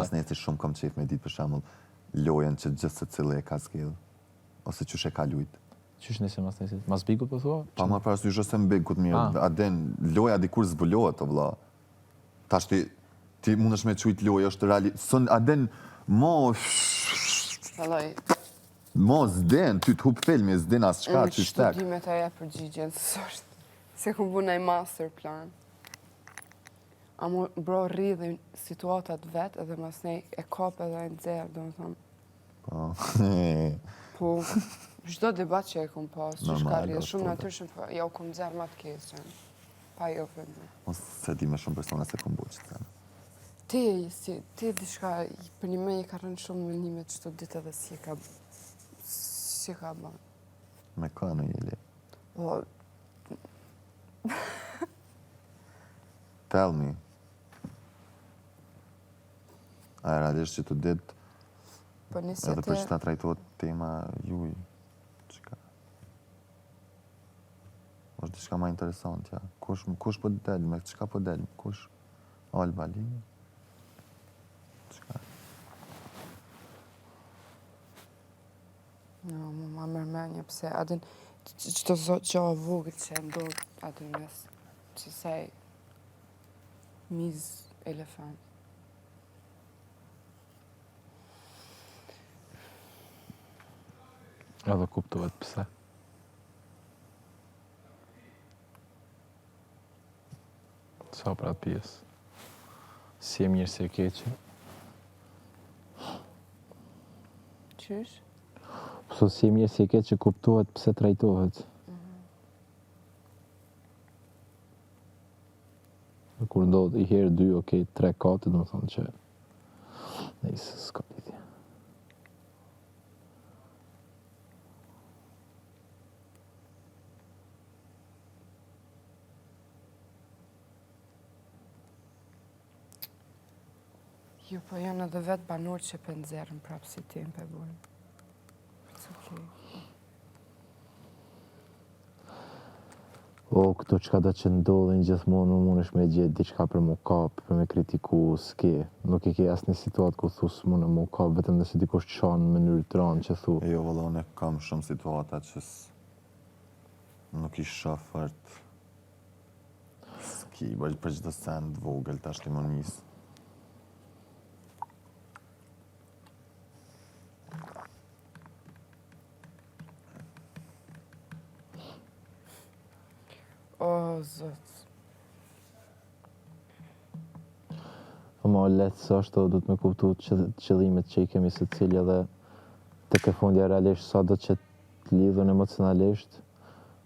mas nesi shumë kam qef me ditë për shembull lojën që gjithë secili e ka zgjedhur ose çush e ka lujt. Qysh nisi mas nisi? Mas bigut po thua? Pa më parasysh ose në bigut mirë, aden loja dikur zbulohet o vëlla. Tash ti mundesh me çujt lojë është son aden mo Vallaj. Mo s'den, ty t'hup filmi, s'den as çka, ty shtek. Studimet aja përgjigjen, s'është. Se ku bu nëj master plan. A mu bro rridhin situatat vet edhe mas nej e kap edhe e nxerr, do më thonë. Po, çdo debat që e kom pas, që shka rridh, shumë natyrshëm, po ja u kom nxerr ma të keqen. Pa jo fëmë. Mos se di me shumë persona se kom bu që të Ti diçka, për një me i ka rënë shumë mënimet çdo ditë edhe si e ka bën. Me ka në jeli? Po, Tell me. A e realisht që të ditë po edhe për që ta trajtojt tema juj, qëka? është diçka ma interesant, ja. Kush po del, me qëka po del, kush? Alba Li? Qëka? Jo, ma mërmenje, pëse adin qëto gjo vogël që ndodh adin mes që sej miz elefant. Edhe kuptohet pse. Sa për atë pjesë? Si e mirë si e keqe? Qysh? So si e mirë si e keqe kuptohet pse trajtohet. Kur ndodh i herë 2, okej, 3, 4, do të thonë që nejse, s'ka lidhje. Jo, po janë edhe vetë banor që për nxerën prapë si ti më përbojnë. It's okay. O, këto qka do që ndodhin gjithmonë, nuk mundesh me gjetë diçka për mu kap, për me kritiku, s'ke. Nuk i ke asë një situatë ku thu s'mune mu kap, vetëm nëse dikush qanë në mënyrë të ranë që thu. Jo, valla, unë kam shumë situata që nuk i shoh fort. S'ki, për çdo send vogël tash ti më nis. O, zot. Ma letë së është, do të me kuptu qëllimet që i kemi se cilë edhe të ke fundja realisht sa do që të lidhën emocionalisht,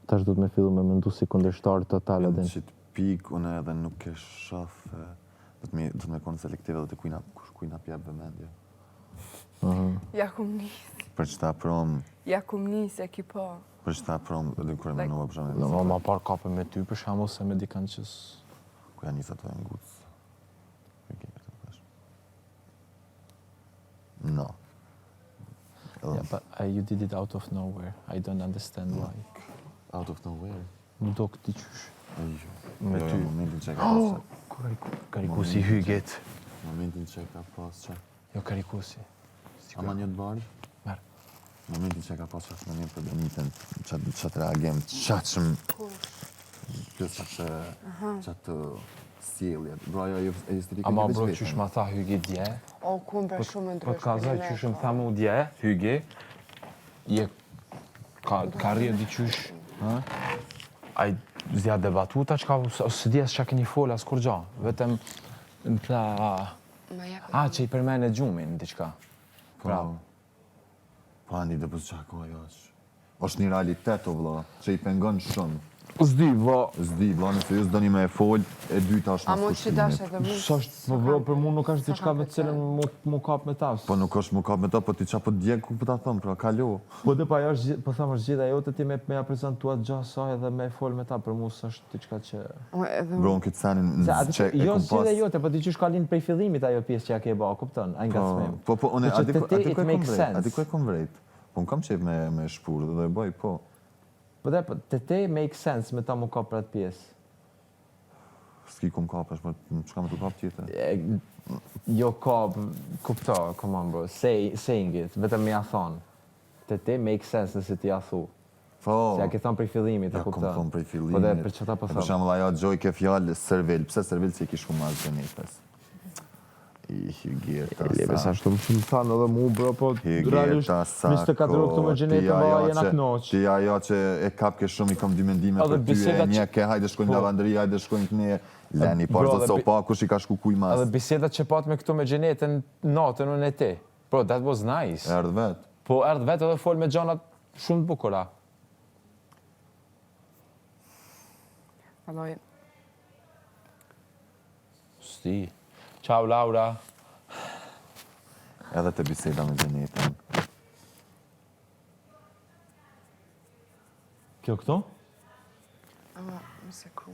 tash do të me fillu me mëndu si kundërshtar total edhe. Në qitë pik, unë edhe nuk e shoh, do të me konë selektive dhe të kujna pjep vëmendje. Ja kum nis. Për qëta prom... Ja kum nis e ki po. Për qëta prom, edhe kërë me nua për shumë... No, ma par kape me ty për shamu se me dikan qës... Ku ja njësa të e ngucë. No. Yeah, but you did it out of nowhere. I don't understand why. Out of nowhere? Nuk do këti qysh. Me ty. Momentin që ka pasë. Karikusi hyget. Momentin që ka pasë që. Jo, karikusi. Ama një të bari? Merë. Momentin që ka pasë që në një për dëmitën që të reagim të qaqëm. Pjësa që të sjellje. Bro, ajo e historike ama bro, qysh ma tha Hygi dje? O, ku më për shumë ndryshme. Po të kazaj qysh më tha mu dje, Hygi, ka rrje di qysh, a i zja debatuta qka, ose djes që keni fola s'kur gja, vetëm më tha, që i përmene gjumin, diqka. Bravo. Po, andi dhe pësë qako ajo është një realitet, o vla, që i pengon shumë. Zdi, vla, nëse ju s'doni me e folë, e dyta është ma mas kushtimit. Sa është, po për mu nuk është diçka me cilën mu kap me ta. Po nuk është mu kap me ta, po ti qa po djekë ku po ta thëmë, pra, kalo. Po dhe pa, po thamë është gjitha jote ti me ja prezentuat gjatë saj dhe me e folë me ta, për mu së është diçka që... Bro, në këtë senin në që e jo, kom pas... Jo, gjitha jote, po ti qysh ka linë prej fillimit ajo pjesë që ja ke ba, kupton, a nga smem. Po, une, ati ku e kom vrejt. Po, në kam qef me shpurë dhe bëj, po. Po dhe, të te make sense me ta mu ka për atë pjesë. S'ki kum kapesh, po çka më të kap tjetër? Jo kap, kupto, come on bro, saying it, vetëm me ja thonë. Te ti make sense nëse ti ja thu. Po. Se ja ke thonë prej fillimit, e Ja, kom kupton. thonë prej fillimit. Po dhe për çfarë po Për thon? shembull ajo Gjoj ke fjalë Servil. Pse Servil si kish humbar Xhenitës? I Hygierta sa. Ashtu më thanë edhe mu bro, po Hygierta sa. 24 këtë më gjenetë më jena knoq. Ti ajo që e kap ke shumë i kam dy mendime Edhe për ty, biseda e një që- ke hajde shkojnë Po. lavandëri, hajde shkojnë këne. Leni, Bro, por edhe se pa kush i ka shku kuj mas. Edhe bisedat që pat me këtu me gjenetën natën unë e ti. Bro, that was nice. Erdh vet. Po erdh vetë edhe fol me gjanat shumë të bukura. Alloj, Sti. Ciao Laura. Edhe të biseda me Xhenitën. Kjo këtu? ama, më se kru.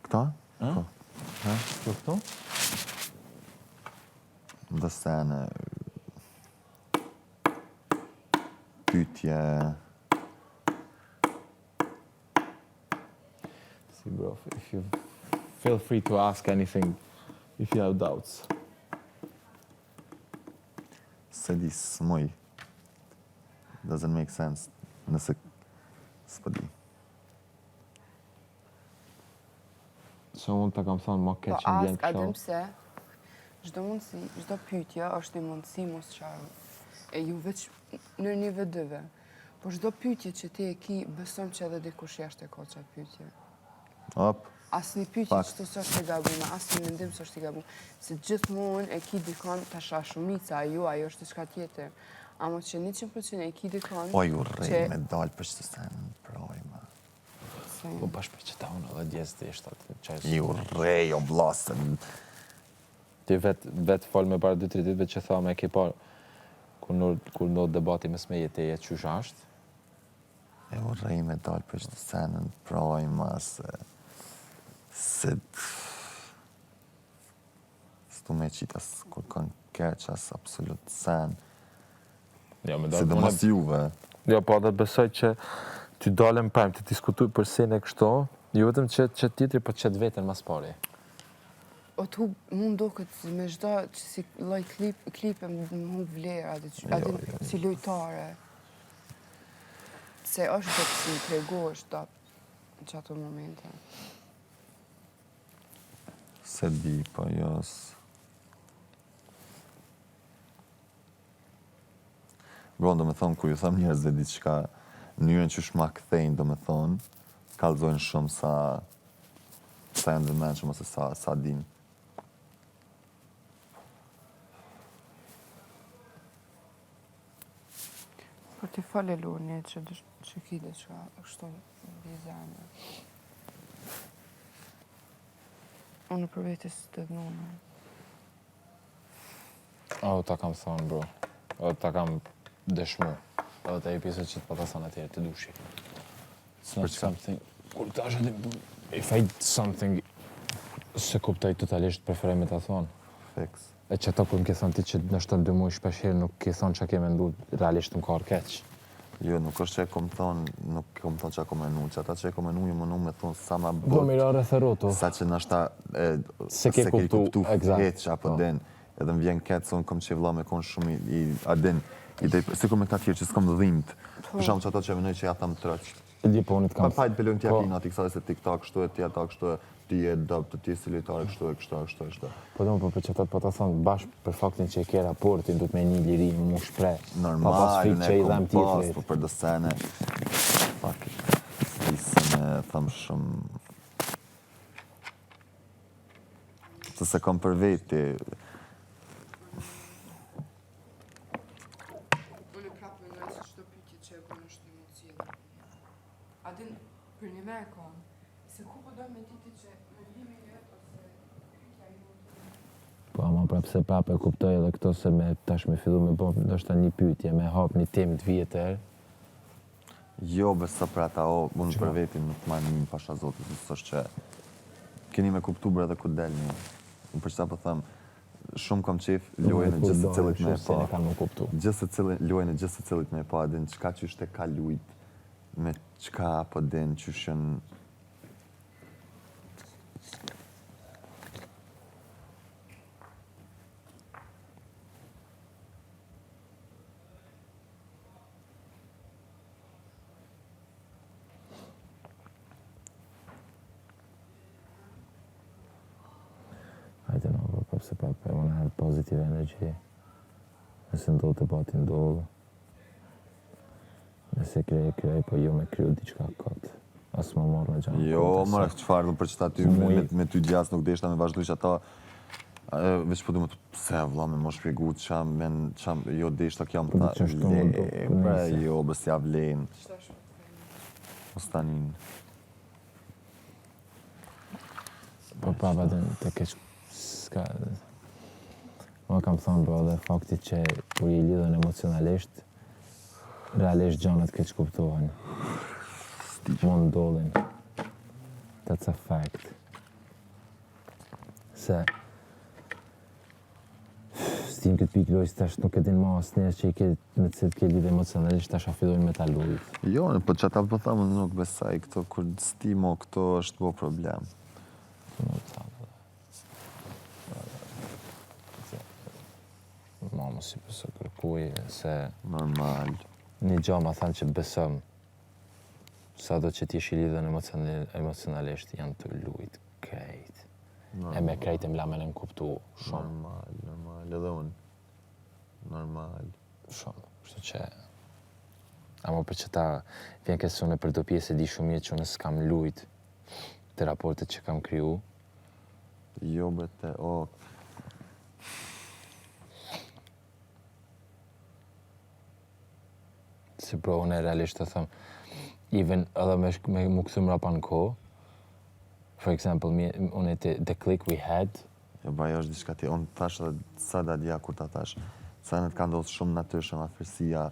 Këta? Kjo këtu? Dhe sene pyetje. Si bro, if you feel free to ask anything if you have doubts. Se di s'moj. Doesn't make sense. Nëse s'po di. Se unë të kam thonë ma Po keq në vjen ask, a kështu. dim pse, çdo pyetje është një mundësi mos qarë. E ju veç në nive 2. Po çdo pyetje që ti e ki, besom që edhe dikush jashtë e ka çfarë pyetje. Hop. Asnjë pyetje Fakt. që s'është e gabuar, asnjë mendim s'është e gabuar. Se gjithmonë e ki dikon tash shumica, ajo është diçka tjetër. Amo që 100% e ki dikon. O ju rrej me dalë për që të sen projma. Po bash për që ta unë edhe djesë të ishtë atë. Ju rrej o blasën. Ti vet fol me para 2-3 ditëve që tha me ke parë kur ndodh debati mes meje teje qysh ashtë. E u rrej me dalë për që të sen projma se s'tu me qitas kur kanë keq as absolut sen. Jo, me Se dhe mos juve. Jo, po dhe besoj që ty dalem prajmë, të diskutuj për sene kështu, jo vetëm që tjetri, po që vetën mas pari. O tu mund do këtë me çdo që si lloj klipe më hu vlera, atë si lojtare. Se është do të si tregosh do në çato momente. Se di, po jos. Bro, do me thonë, kur ju tham njerëzve diçka, njërën që shma kthejnë, do me thonë, kallzojnë shumë sa janë dëmenshëm ose sa din. Por ti fale Luni që ki diçka kështu bizarre. Unë për vetës të dhënë. O, ta kam thonë, bro. O, ta kam dëshmu. O, ta i pjesë që të pata thonë atjerë të dushi. It's not something... Kur ta është if I did something se kuptoj totalisht preferoj me ta thonë. Fix. E që ta kur më ke thonë ti që nështë të 2 muaj shpeshherë nuk ke thonë që ke mendu realisht më karë keq. Jo, nuk është që e kom thonë, nuk kom thonë që e kom menu, që ata që e kom menu, ju mënu me thonë sa ma Do bot, mira rreth e rotu. sa që nështë Se ke kuptu, exact. heq apo den. Edhe më vjen ketë, se unë kom që vla me konë shumë i adin, sikur me këta tjerë që s'kom dhimt. Për shumë që ato që menoj që ja tham troq. Di po unë të kam... Pa të pelojnë t'ja Po. pina, t'i kësaj se TikTok kështu e t'ja ta kështu e ti e dëp të ti si lojtare kështu e kështu. Po do më për që të po të thonë bashkë për faktin që e ke raportin, du të me një liri mu shpre. Normal, Pa pas frik ne që i kom dhem pas, tjetrit. po për do sene, fuck it, s'di me thëmë shumë, se kom për veti, Unë prapë me nëjë se çdo pyetje që e bën është një mundësi edhe. A din, për një me ka, se ku po do me titi që mendimi jetë ose pyetja jote. Po ama prapë se prapë e kuptoj edhe këto se me tash me fillu me bo ndoshta një pyetje, me hap një temë të vjetër. jo beso për ata unë për veti nuk ma një pasha zotit, se është që keni me kuptu bre dhe ku del një. Unë për qëta po thëmë, shumë kom qef lojën e gjithë se cilit me e pa. Ne kanë më kuptu. Lojën e gjithë se cilit me e pa, din qka që është e ka lujt, me qka po din që shën... se pa për më nërë pozitiv energji. Nëse ndodhë të bati ndodhë. Nëse krej, po jo me kryu diqka kotë. Asë më morë me gjanë Jo, kotë. mërë këtë qëfarë, për që ta ty me ty gjas nuk deshta me vazhdu që ata veç po du më të pse vla me më shpjegu qam jo deshta kjo më ta që shtu më do, nese. jo, bës ja vlen Qëta shumë të kajnë? mos tanin Po pa vetëm të keq s'ka. Ma kam thonë bro dhe fakti që kur i lidhen emocionalisht, realisht gjanat keq kuptohen. Mund ndodhin. That's a fact. Se s'tim këtë pikë lojës tash nuk e din ma asnjëherë që i ke me të cilët ke lidhje emocionalisht tash a fillojnë me ta lujt. jo, po që ata po thamë nuk besaj këto kur stimo këto është bo problem Nuk thamë. Mama si pësë kërkuj se normal një gjo ma thanë që besëm sa do që ti ishi lidhën emocionalisht janë të lujt krejt. E me krejt e mlamen e më kuptu shumë. normal edhe unë normal Shumë. Kështu që ama për që ta vjen kesone për do pjesë e di shumë mirë që unë s'kam lujt të raportet që kam kriju. jo bete o Si bro, unë e realisht të thëmë, even edhe me më këthu mrapa në kohë, for example, unë e the click we had, jo ba jo është diçka ti unë thash edhe sa da dja kur ta thash sa në të ka ndodhë shumë natyrshëm afërsia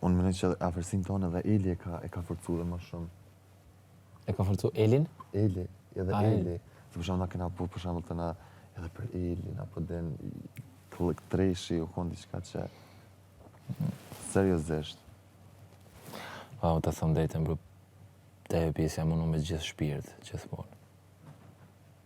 unë mendoj që afërsinë tonë edhe Eli e ka forcu dhe më shumë e ka forcu Elin? Eli, edhe A, Eli. Se për shembull na kena po për shembull të na edhe për Elin apo den treshi u kon diçka që seriozisht. Po, të thëmë drejtën, bro, te pjesë jam unë me gjithë shpirt, gjithmonë.